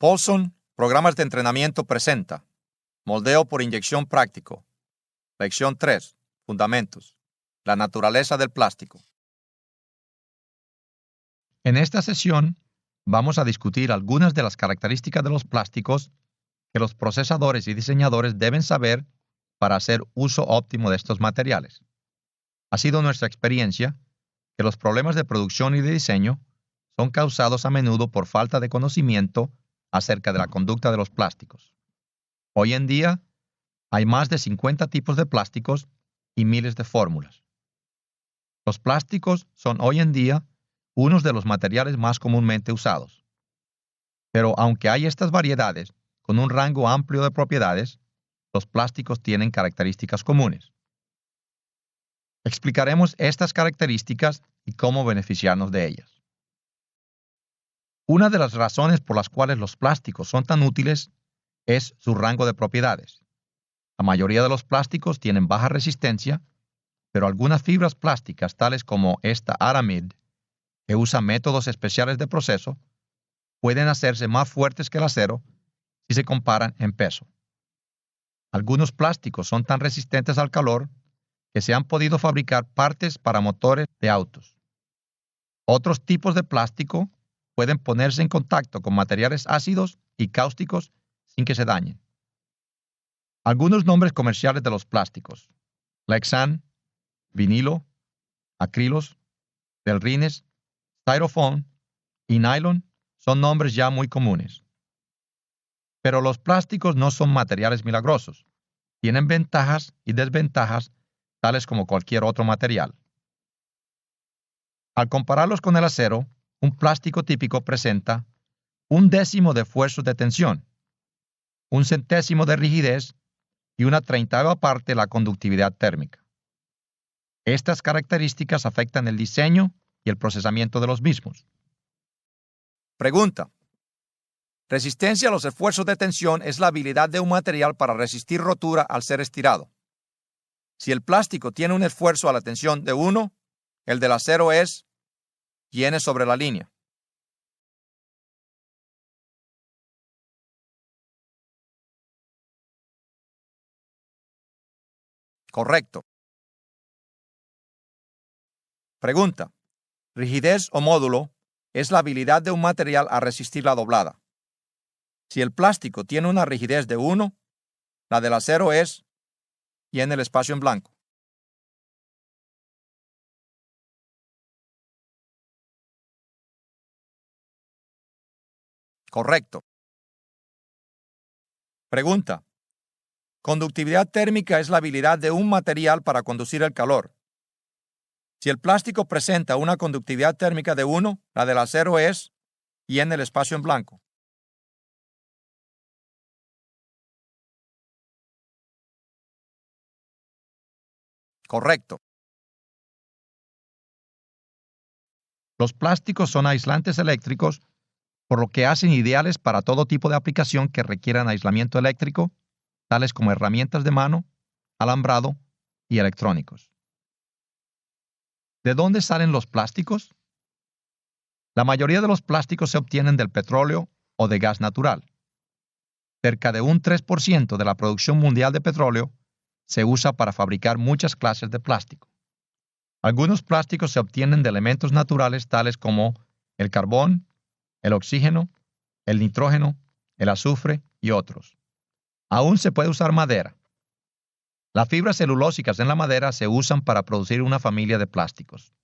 Paulson, Programas de Entrenamiento presenta Moldeo por inyección práctico. Lección 3. Fundamentos. La naturaleza del plástico. En esta sesión vamos a discutir algunas de las características de los plásticos que los procesadores y diseñadores deben saber para hacer uso óptimo de estos materiales. Ha sido nuestra experiencia que los problemas de producción y de diseño son causados a menudo por falta de conocimiento acerca de la conducta de los plásticos. Hoy en día hay más de 50 tipos de plásticos y miles de fórmulas. Los plásticos son hoy en día unos de los materiales más comúnmente usados. Pero aunque hay estas variedades con un rango amplio de propiedades, los plásticos tienen características comunes. Explicaremos estas características y cómo beneficiarnos de ellas. Una de las razones por las cuales los plásticos son tan útiles es su rango de propiedades. La mayoría de los plásticos tienen baja resistencia, pero algunas fibras plásticas, tales como esta Aramid, que usa métodos especiales de proceso, pueden hacerse más fuertes que el acero si se comparan en peso. Algunos plásticos son tan resistentes al calor que se han podido fabricar partes para motores de autos. Otros tipos de plástico pueden ponerse en contacto con materiales ácidos y cáusticos sin que se dañen. Algunos nombres comerciales de los plásticos: Lexan, vinilo, acrilos, delrines, styrofoam y nylon son nombres ya muy comunes. Pero los plásticos no son materiales milagrosos. Tienen ventajas y desventajas tales como cualquier otro material. Al compararlos con el acero, un plástico típico presenta 1/10 de esfuerzo de tensión, 1/100 de rigidez y 1/30 parte la conductividad térmica. Estas características afectan el diseño y el procesamiento de los mismos. Pregunta. Resistencia a los esfuerzos de tensión es la habilidad de un material para resistir rotura al ser estirado. Si el plástico tiene un esfuerzo a la tensión de 1, el del acero es y sobre la línea. Correcto. Pregunta. Rigidez o módulo es la habilidad de un material a resistir la doblada. Si el plástico tiene una rigidez de 1, la del acero es y el espacio en blanco. Correcto. Pregunta. Conductividad térmica es la habilidad de un material para conducir el calor. Si el plástico presenta una conductividad térmica de 1, la del acero es y el espacio en blanco. Correcto. Los plásticos son aislantes eléctricos, por lo que hacen ideales para todo tipo de aplicación que requieran aislamiento eléctrico, tales como herramientas de mano, alambrado y electrónicos. ¿De dónde salen los plásticos? La mayoría de los plásticos se obtienen del petróleo o de gas natural. Cerca de un 3% de la producción mundial de petróleo se usa para fabricar muchas clases de plástico. Algunos plásticos se obtienen de elementos naturales tales como el carbón, el oxígeno, el nitrógeno, el azufre y otros. Aún se puede usar madera. Las fibras celulósicas en la madera se usan para producir una familia de plásticos.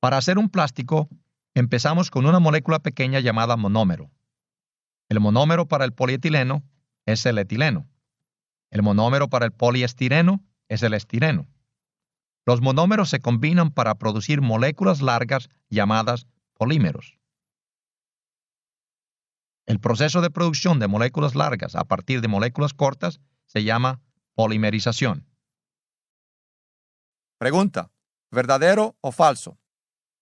Para hacer un plástico, empezamos con una molécula pequeña llamada monómero. El monómero para el polietileno es el etileno. El monómero para el poliestireno es el estireno. Los monómeros se combinan para producir moléculas largas llamadas polímeros. El proceso de producción de moléculas largas a partir de moléculas cortas se llama polimerización. Pregunta. ¿Verdadero o falso?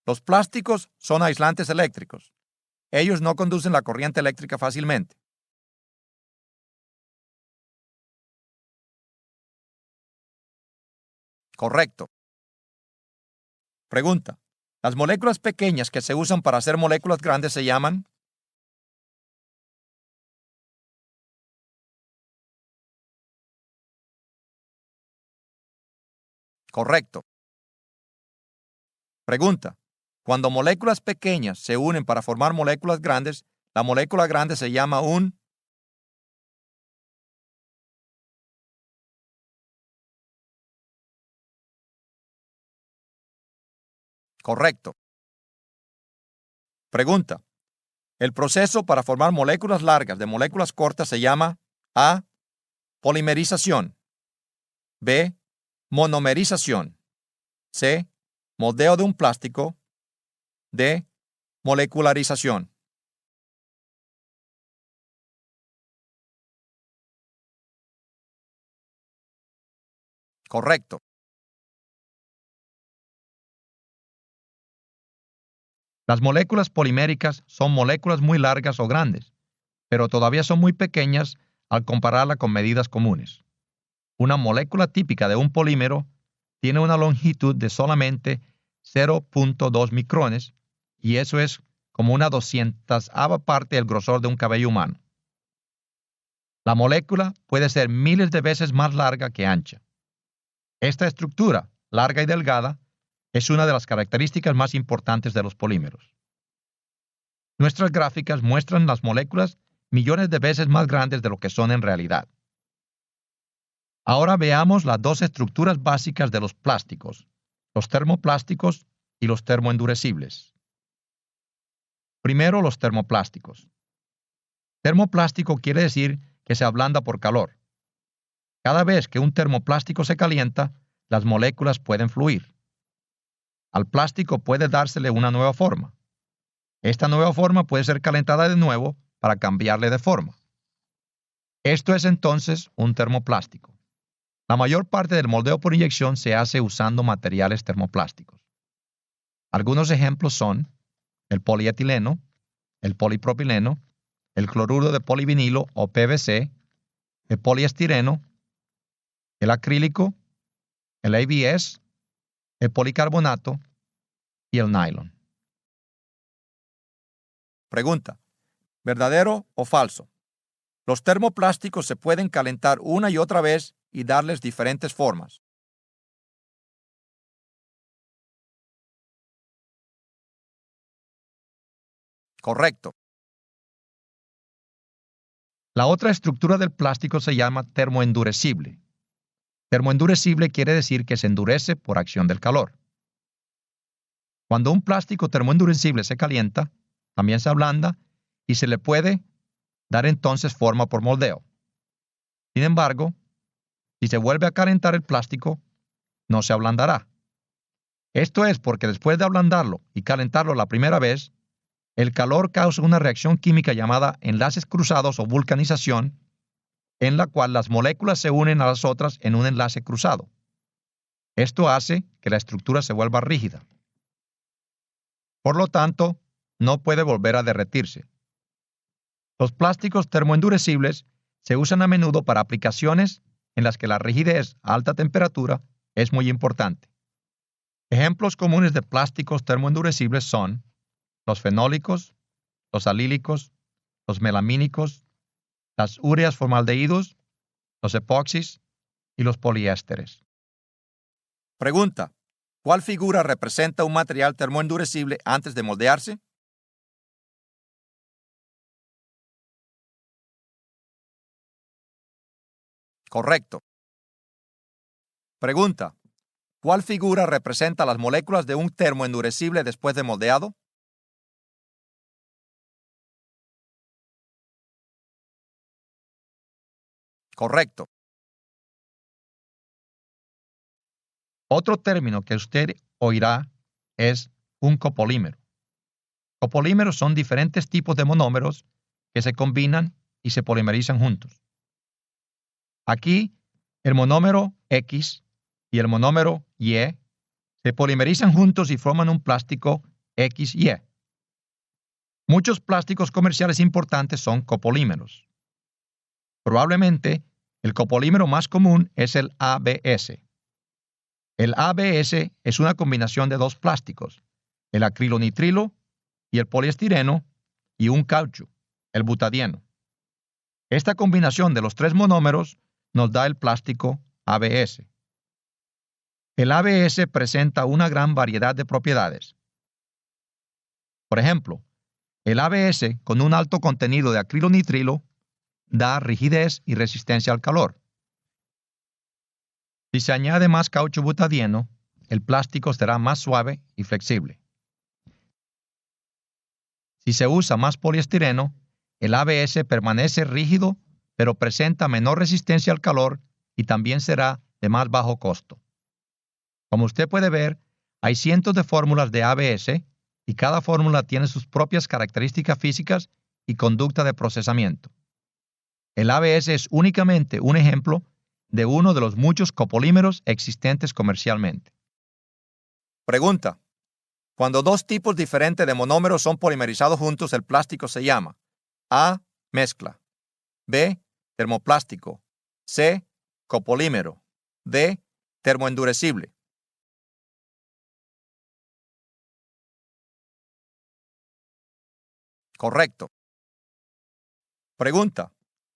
Los plásticos son aislantes eléctricos. Ellos no conducen la corriente eléctrica fácilmente. Correcto. Pregunta. ¿Las moléculas pequeñas que se usan para hacer moléculas grandes se llaman? Correcto. Pregunta. Cuando moléculas pequeñas se unen para formar moléculas grandes, la molécula grande se llama un... Correcto. Pregunta. El proceso para formar moléculas largas de moléculas cortas se llama A. Polimerización. B. Monomerización. C. Moldeo de un plástico. D. Molecularización. Correcto. Las moléculas poliméricas son moléculas muy largas o grandes, pero todavía son muy pequeñas al compararla con medidas comunes. Una molécula típica de un polímero tiene una longitud de solamente 0.2 micrones, y eso es como una 200ava parte del grosor de un cabello humano. La molécula puede ser miles de veces más larga que ancha. Esta estructura, larga y delgada, es una de las características más importantes de los polímeros. Nuestras gráficas muestran las moléculas millones de veces más grandes de lo que son en realidad. Ahora veamos las dos estructuras básicas de los plásticos, los termoplásticos y los termoendurecibles. Primero, los termoplásticos. Termoplástico quiere decir que se ablanda por calor. Cada vez que un termoplástico se calienta, las moléculas pueden fluir. Al plástico puede dársele una nueva forma. Esta nueva forma puede ser calentada de nuevo para cambiarle de forma. Esto es entonces un termoplástico. La mayor parte del moldeo por inyección se hace usando materiales termoplásticos. Algunos ejemplos son el polietileno, el polipropileno, el cloruro de polivinilo o PVC, el poliestireno, el acrílico, el ABS, el policarbonato y el nylon. Pregunta. ¿Verdadero o falso? Los termoplásticos se pueden calentar una y otra vez y darles diferentes formas. Correcto. La otra estructura del plástico se llama termoendurecible. Termoendurecible quiere decir que se endurece por acción del calor. Cuando un plástico termoendurecible se calienta, también se ablanda y se le puede dar entonces forma por moldeo. Sin embargo, si se vuelve a calentar el plástico, no se ablandará. Esto es porque después de ablandarlo y calentarlo la primera vez, el calor causa una reacción química llamada enlaces cruzados o vulcanización, en la cual las moléculas se unen a las otras en un enlace cruzado. Esto hace que la estructura se vuelva rígida. Por lo tanto, no puede volver a derretirse. Los plásticos termoendurecibles se usan a menudo para aplicaciones en las que la rigidez a alta temperatura es muy importante. Ejemplos comunes de plásticos termoendurecibles son los fenólicos, los alílicos, los melamínicos, las ureas formaldehídos, los epoxis y los poliésteres. Pregunta. ¿Cuál figura representa un material termoendurecible antes de moldearse? Correcto. Pregunta. ¿Cuál figura representa las moléculas de un termoendurecible después de moldeado? Correcto. Otro término que usted oirá es un copolímero. Copolímeros son diferentes tipos de monómeros que se combinan y se polimerizan juntos. Aquí, el monómero X y el monómero Y se polimerizan juntos y forman un plástico XY. Muchos plásticos comerciales importantes son copolímeros. Probablemente, el copolímero más común es el ABS. El ABS es una combinación de dos plásticos, el acrilonitrilo y el poliestireno, y un caucho, el butadieno. Esta combinación de los tres monómeros nos da el plástico ABS. El ABS presenta una gran variedad de propiedades. Por ejemplo, el ABS con un alto contenido de acrilonitrilo da rigidez y resistencia al calor. Si se añade más caucho butadieno, el plástico será más suave y flexible. Si se usa más poliestireno, el ABS permanece rígido, pero presenta menor resistencia al calor y también será de más bajo costo. Como usted puede ver, hay cientos de fórmulas de ABS y cada fórmula tiene sus propias características físicas y conducta de procesamiento. El ABS es únicamente un ejemplo de uno de los muchos copolímeros existentes comercialmente. Pregunta. Cuando dos tipos diferentes de monómeros son polimerizados juntos, el plástico se llama A. Mezcla. B. Termoplástico. C. Copolímero. D. Termoendurecible. Correcto. Pregunta.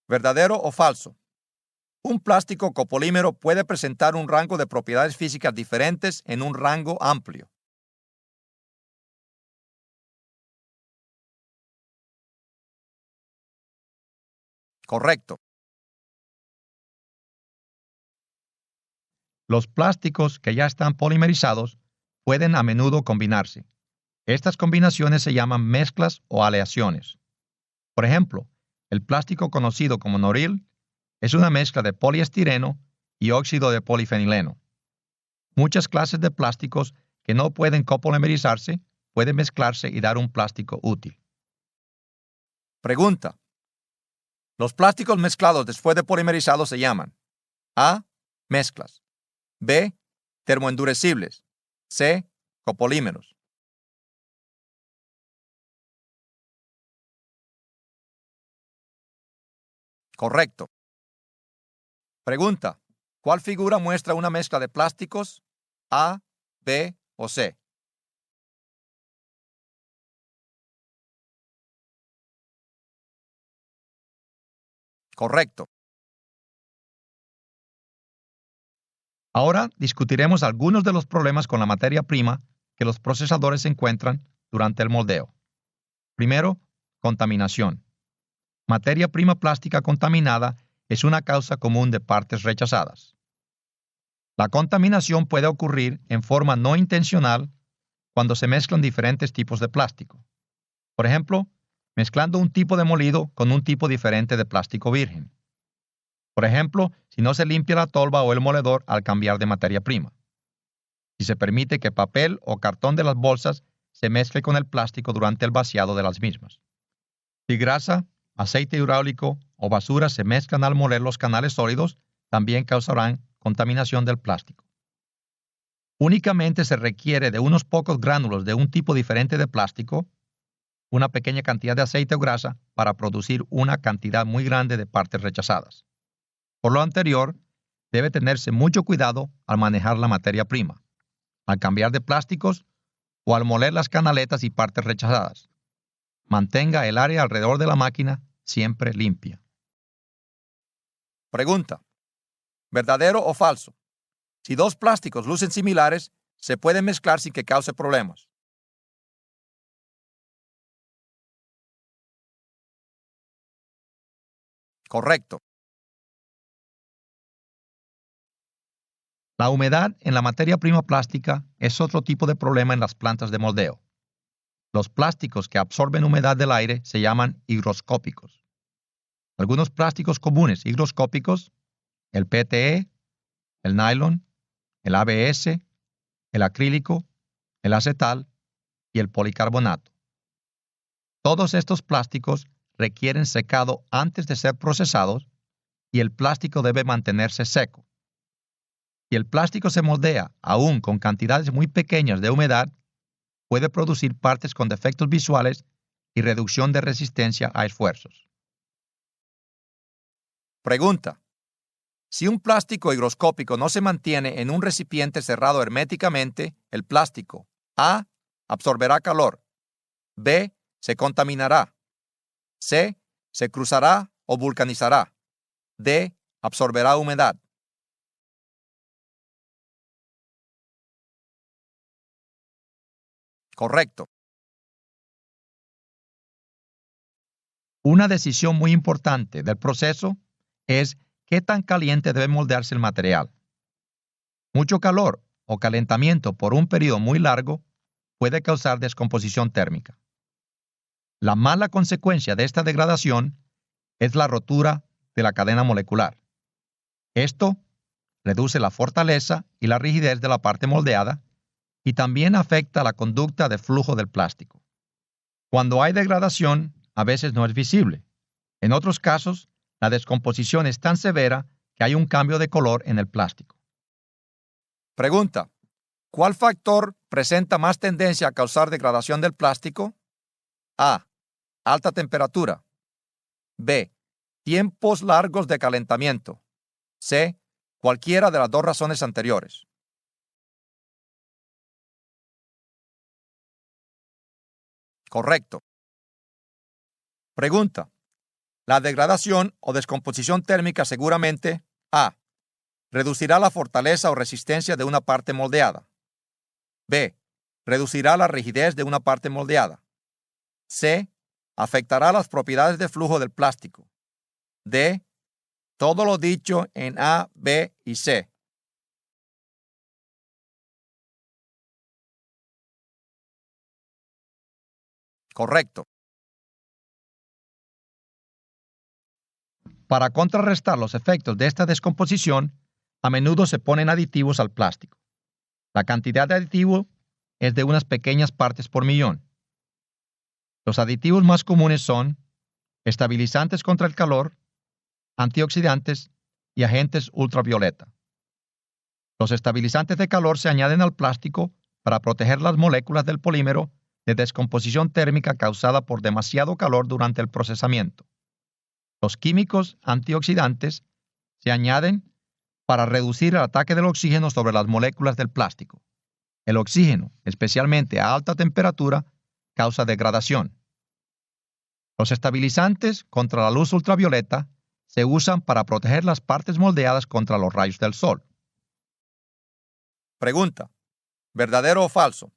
¿Verdadero o falso? Un plástico copolímero puede presentar un rango de propiedades físicas diferentes en un rango amplio. Correcto. Los plásticos que ya están polimerizados pueden a menudo combinarse. Estas combinaciones se llaman mezclas o aleaciones. Por ejemplo, el plástico conocido como noril es una mezcla de poliestireno y óxido de polifenileno. Muchas clases de plásticos que no pueden copolimerizarse pueden mezclarse y dar un plástico útil. Pregunta. Los plásticos mezclados después de polimerizados se llaman A. Mezclas. B. Termoendurecibles. C. Copolímeros. Correcto. Pregunta. ¿Cuál figura muestra una mezcla de plásticos? A, B o C. Correcto. Ahora discutiremos algunos de los problemas con la materia prima que los procesadores encuentran durante el moldeo. Primero, contaminación. Materia prima plástica contaminada es una causa común de partes rechazadas. La contaminación puede ocurrir en forma no intencional cuando se mezclan diferentes tipos de plástico. Por ejemplo, mezclando un tipo de molido con un tipo diferente de plástico virgen. Por ejemplo, si no se limpia la tolva o el moledor al cambiar de materia prima. Si se permite que papel o cartón de las bolsas se mezcle con el plástico durante el vaciado de las mismas. Si grasa, aceite hidráulico o basura se mezclan al moler los canales sólidos, también causarán contaminación del plástico. Únicamente se requiere de unos pocos gránulos de un tipo diferente de plástico, una pequeña cantidad de aceite o grasa, para producir una cantidad muy grande de partes rechazadas. Por lo anterior, debe tenerse mucho cuidado al manejar la materia prima, al cambiar de plásticos o al moler las canaletas y partes rechazadas. Mantenga el área alrededor de la máquina siempre limpia. Pregunta. ¿Verdadero o falso? Si dos plásticos lucen similares, se pueden mezclar sin que cause problemas. Correcto. La humedad en la materia prima plástica es otro tipo de problema en las plantas de moldeo. Los plásticos que absorben humedad del aire se llaman higroscópicos. Algunos plásticos comunes higroscópicos, el PTE, el nylon, el ABS, el acrílico, el acetal y el policarbonato. Todos estos plásticos requieren secado antes de ser procesados y el plástico debe mantenerse seco. Si el plástico se moldea aún con cantidades muy pequeñas de humedad, puede producir partes con defectos visuales y reducción de resistencia a esfuerzos. Pregunta. Si un plástico higroscópico no se mantiene en un recipiente cerrado herméticamente, el plástico A. absorberá calor. B. Se contaminará. C. Se cruzará o vulcanizará. D. Absorberá humedad. Correcto. Una decisión muy importante del proceso es qué tan caliente debe moldearse el material. Mucho calor o calentamiento por un periodo muy largo puede causar descomposición térmica. La mala consecuencia de esta degradación es la rotura de la cadena molecular. Esto reduce la fortaleza y la rigidez de la parte moldeada y también afecta la conducta de flujo del plástico. Cuando hay degradación, a veces no es visible. En otros casos, la descomposición es tan severa que hay un cambio de color en el plástico. Pregunta: ¿cuál factor presenta más tendencia a causar degradación del plástico? A. Alta temperatura. B. Tiempos largos de calentamiento. C. Cualquiera de las dos razones anteriores. Correcto. Pregunta: la degradación o descomposición térmica seguramente A. Reducirá la fortaleza o resistencia de una parte moldeada. B. Reducirá la rigidez de una parte moldeada. C. Afectará las propiedades de flujo del plástico. D. Todo lo dicho en A, B y C. Correcto. Para contrarrestar los efectos de esta descomposición, a menudo se ponen aditivos al plástico. La cantidad de aditivo es de unas pequeñas partes por millón. Los aditivos más comunes son estabilizantes contra el calor, antioxidantes y agentes ultravioleta. Los estabilizantes de calor se añaden al plástico para proteger las moléculas del polímero de descomposición térmica causada por demasiado calor durante el procesamiento. Los químicos antioxidantes se añaden para reducir el ataque del oxígeno sobre las moléculas del plástico. El oxígeno, especialmente a alta temperatura, causa degradación. Los estabilizantes contra la luz ultravioleta se usan para proteger las partes moldeadas contra los rayos del sol. Pregunta: ¿verdadero o falso?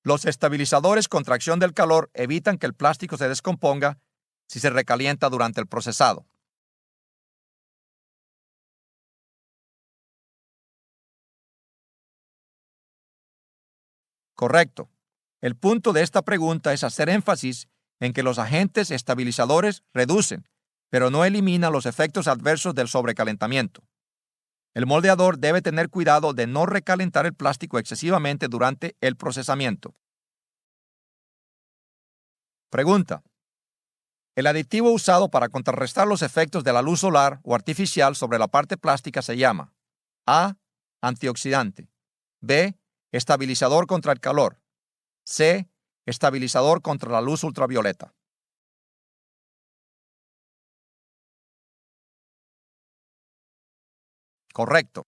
Los estabilizadores contra acción del calor evitan que el plástico se descomponga si se recalienta durante el procesado. Correcto. El punto de esta pregunta es hacer énfasis en que los agentes estabilizadores reducen, pero no eliminan los efectos adversos del sobrecalentamiento. El moldeador debe tener cuidado de no recalentar el plástico excesivamente durante el procesamiento. Pregunta: el aditivo usado para contrarrestar los efectos de la luz solar o artificial sobre la parte plástica se llama A. Antioxidante. B. Estabilizador contra el calor. C. Estabilizador contra la luz ultravioleta. Correcto.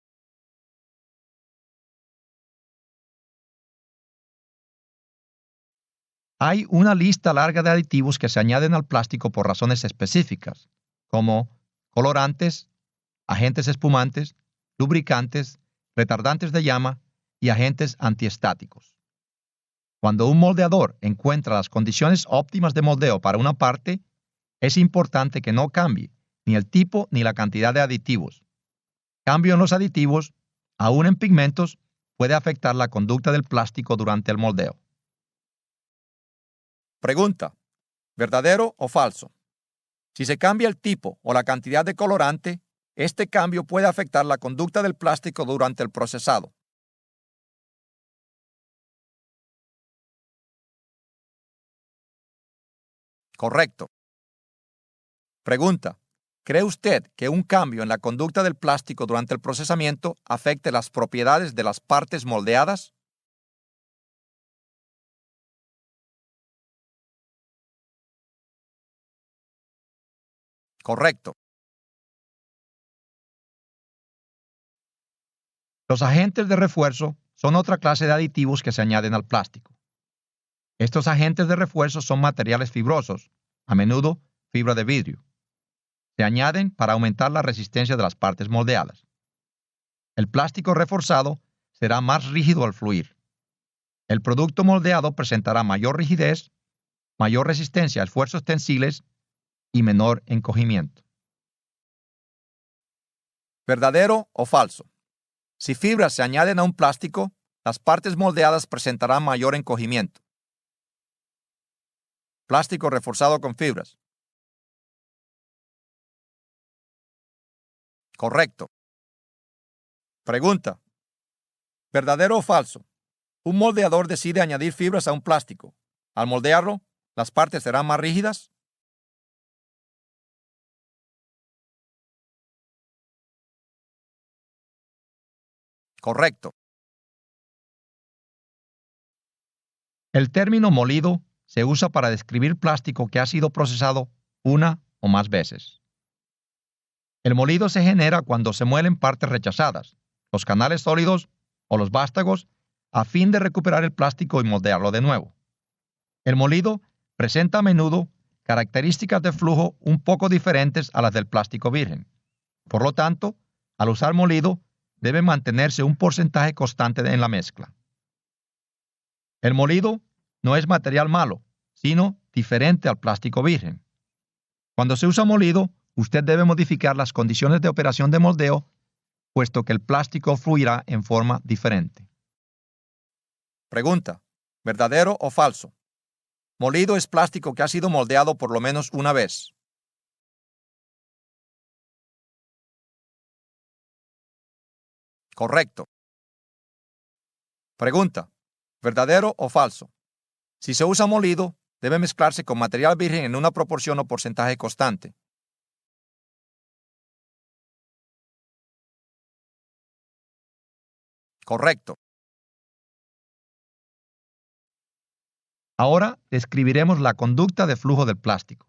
Hay una lista larga de aditivos que se añaden al plástico por razones específicas, como colorantes, agentes espumantes, lubricantes, retardantes de llama y agentes antiestáticos. Cuando un moldeador encuentra las condiciones óptimas de moldeo para una parte, es importante que no cambie ni el tipo ni la cantidad de aditivos. Cambio en los aditivos, aún en pigmentos, puede afectar la conducta del plástico durante el moldeo. Pregunta: ¿verdadero o falso? Si se cambia el tipo o la cantidad de colorante, este cambio puede afectar la conducta del plástico durante el procesado. Correcto. Pregunta: ¿cree usted que un cambio en la conducta del plástico durante el procesamiento afecte las propiedades de las partes moldeadas? Correcto. Los agentes de refuerzo son otra clase de aditivos que se añaden al plástico. Estos agentes de refuerzo son materiales fibrosos, a menudo fibra de vidrio. Se añaden para aumentar la resistencia de las partes moldeadas. El plástico reforzado será más rígido al fluir. El producto moldeado presentará mayor rigidez, mayor resistencia a esfuerzos tensiles y menor encogimiento. ¿Verdadero o falso? Si fibras se añaden a un plástico, las partes moldeadas presentarán mayor encogimiento. Plástico reforzado con fibras. Correcto. Pregunta. ¿Verdadero o falso? Un moldeador decide añadir fibras a un plástico. Al moldearlo, ¿las partes serán más rígidas? Correcto. El término molido se usa para describir plástico que ha sido procesado una o más veces. El molido se genera cuando se muelen partes rechazadas, los canales sólidos o los vástagos, a fin de recuperar el plástico y moldearlo de nuevo. El molido presenta a menudo características de flujo un poco diferentes a las del plástico virgen. Por lo tanto, al usar molido, debe mantenerse un porcentaje constante en la mezcla. El molido no es material malo, sino diferente al plástico virgen. Cuando se usa molido, usted debe modificar las condiciones de operación de moldeo, puesto que el plástico fluirá en forma diferente. Pregunta. ¿Verdadero o falso? Molido es plástico que ha sido moldeado por lo menos una vez. Correcto. Pregunta. ¿Verdadero o falso? Si se usa molido, debe mezclarse con material virgen en una proporción o porcentaje constante. Correcto. Ahora describiremos la conducta de flujo del plástico.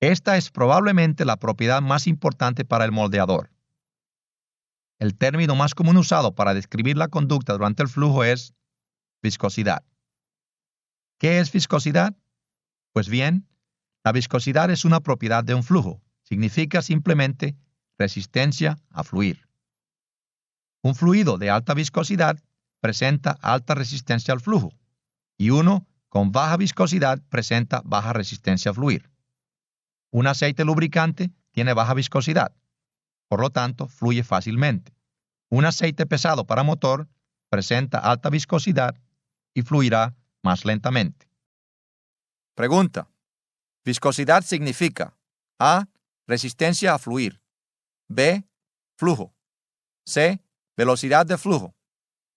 Esta es probablemente la propiedad más importante para el moldeador. El término más común usado para describir la conducta durante el flujo es viscosidad. ¿Qué es viscosidad? Pues bien, la viscosidad es una propiedad de un flujo. Significa simplemente resistencia a fluir. Un fluido de alta viscosidad presenta alta resistencia al flujo y uno con baja viscosidad presenta baja resistencia a fluir. Un aceite lubricante tiene baja viscosidad, por lo tanto fluye fácilmente. Un aceite pesado para motor presenta alta viscosidad y fluirá más lentamente. Pregunta. Viscosidad significa A. Resistencia a fluir. B. Flujo. C. Velocidad de flujo.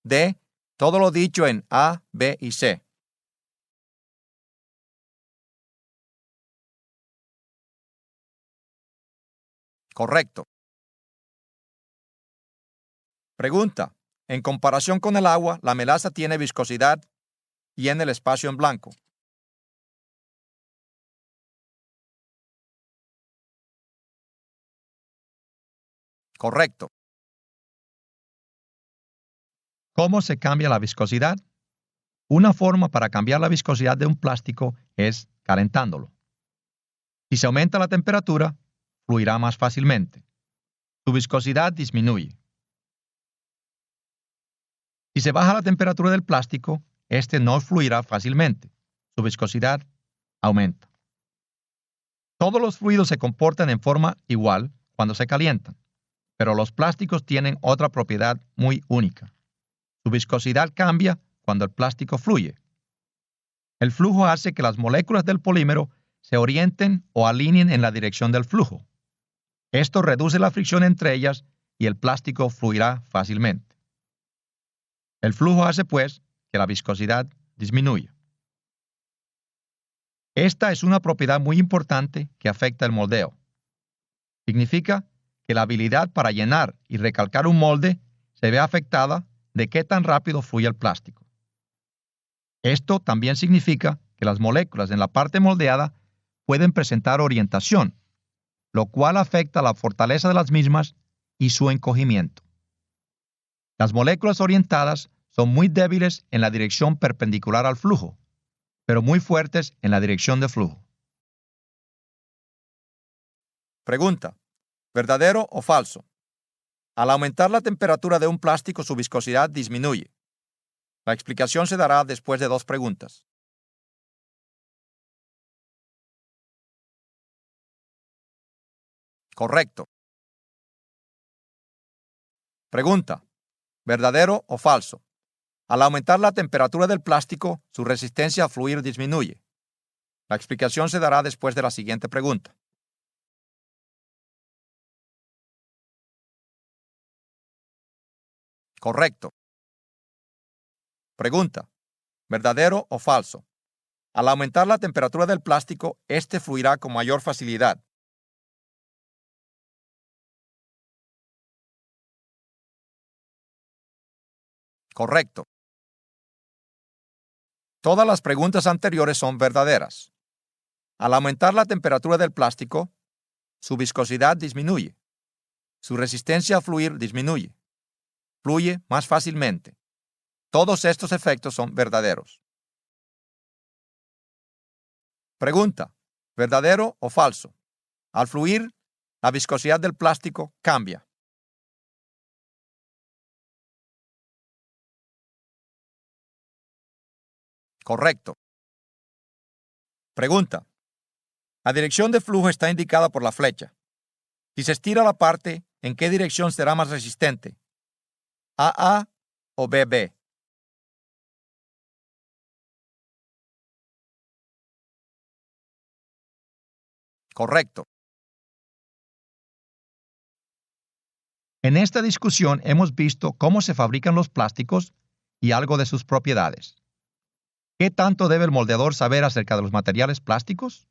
D. Todo lo dicho en A, B y C. Correcto. Pregunta. En comparación con el agua, la melaza tiene viscosidad y en el espacio en blanco. Correcto. ¿Cómo se cambia la viscosidad? Una forma para cambiar la viscosidad de un plástico es calentándolo. Si se aumenta la temperatura, fluirá más fácilmente. Su viscosidad disminuye. Si se baja la temperatura del plástico, este no fluirá fácilmente. Su viscosidad aumenta. Todos los fluidos se comportan en forma igual cuando se calientan, pero los plásticos tienen otra propiedad muy única. Su viscosidad cambia cuando el plástico fluye. El flujo hace que las moléculas del polímero se orienten o alineen en la dirección del flujo. Esto reduce la fricción entre ellas y el plástico fluirá fácilmente. El flujo hace, pues, que la viscosidad disminuya. Esta es una propiedad muy importante que afecta el moldeo. Significa que la habilidad para llenar y recalcar un molde se ve afectada de qué tan rápido fluye el plástico. Esto también significa que las moléculas en la parte moldeada pueden presentar orientación, lo cual afecta la fortaleza de las mismas y su encogimiento. Las moléculas orientadas son muy débiles en la dirección perpendicular al flujo, pero muy fuertes en la dirección de flujo. Pregunta. ¿Verdadero o falso? Al aumentar la temperatura de un plástico, su viscosidad disminuye. La explicación se dará después de 2 preguntas. Correcto. Pregunta. ¿Verdadero o falso? Al aumentar la temperatura del plástico, su resistencia a fluir disminuye. La explicación se dará después de la siguiente pregunta. Correcto. Pregunta. ¿Verdadero o falso? Al aumentar la temperatura del plástico, este fluirá con mayor facilidad. Correcto. Todas las preguntas anteriores son verdaderas. Al aumentar la temperatura del plástico, su viscosidad disminuye. Su resistencia a fluir disminuye. Fluye más fácilmente. Todos estos efectos son verdaderos. Pregunta. ¿Verdadero o falso? Al fluir, la viscosidad del plástico cambia. Correcto. Pregunta. La dirección de flujo está indicada por la flecha. Si se estira la parte, ¿en qué dirección será más resistente? ¿AA o BB? Correcto. En esta discusión hemos visto cómo se fabrican los plásticos y algo de sus propiedades. ¿Qué tanto debe el moldeador saber acerca de los materiales plásticos?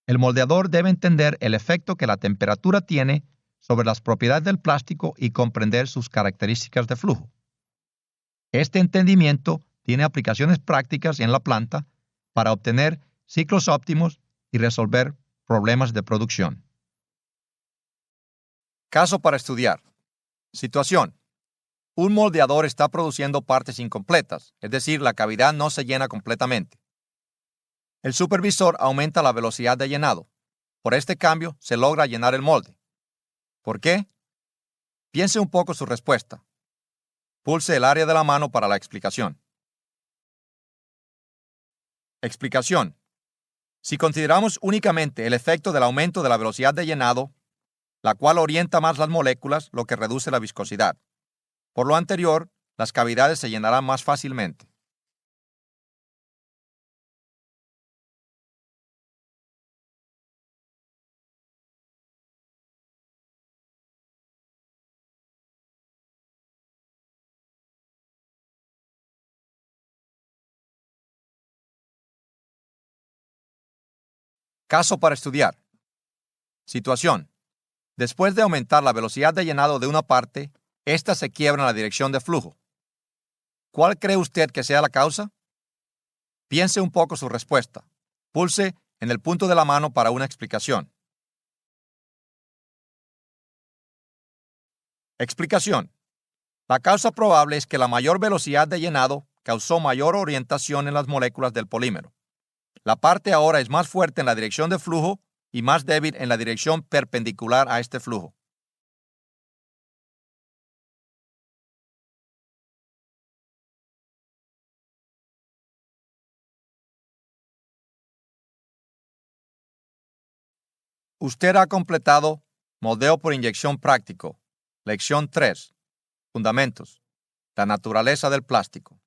El moldeador debe entender el efecto que la temperatura tiene sobre las propiedades del plástico y comprender sus características de flujo. Este entendimiento tiene aplicaciones prácticas en la planta para obtener ciclos óptimos y resolver problemas de producción. Caso para estudiar. Situación. Un moldeador está produciendo partes incompletas, es decir, la cavidad no se llena completamente. El supervisor aumenta la velocidad de llenado. Por este cambio se logra llenar el molde. ¿Por qué? Piense un poco su respuesta. Pulse el área de la mano para la explicación. Explicación. Si consideramos únicamente el efecto del aumento de la velocidad de llenado, la cual orienta más las moléculas, lo que reduce la viscosidad. Por lo anterior, las cavidades se llenarán más fácilmente. Caso para estudiar. Situación. Después de aumentar la velocidad de llenado de una parte, ésta se quiebra en la dirección de flujo. ¿Cuál cree usted que sea la causa? Piense un poco su respuesta. Pulse en el punto de la mano para una explicación. Explicación. La causa probable es que la mayor velocidad de llenado causó mayor orientación en las moléculas del polímero. La parte ahora es más fuerte en la dirección de flujo y más débil en la dirección perpendicular a este flujo. Usted ha completado Moldeo por inyección práctico. Lección 3. Fundamentos. La naturaleza del plástico.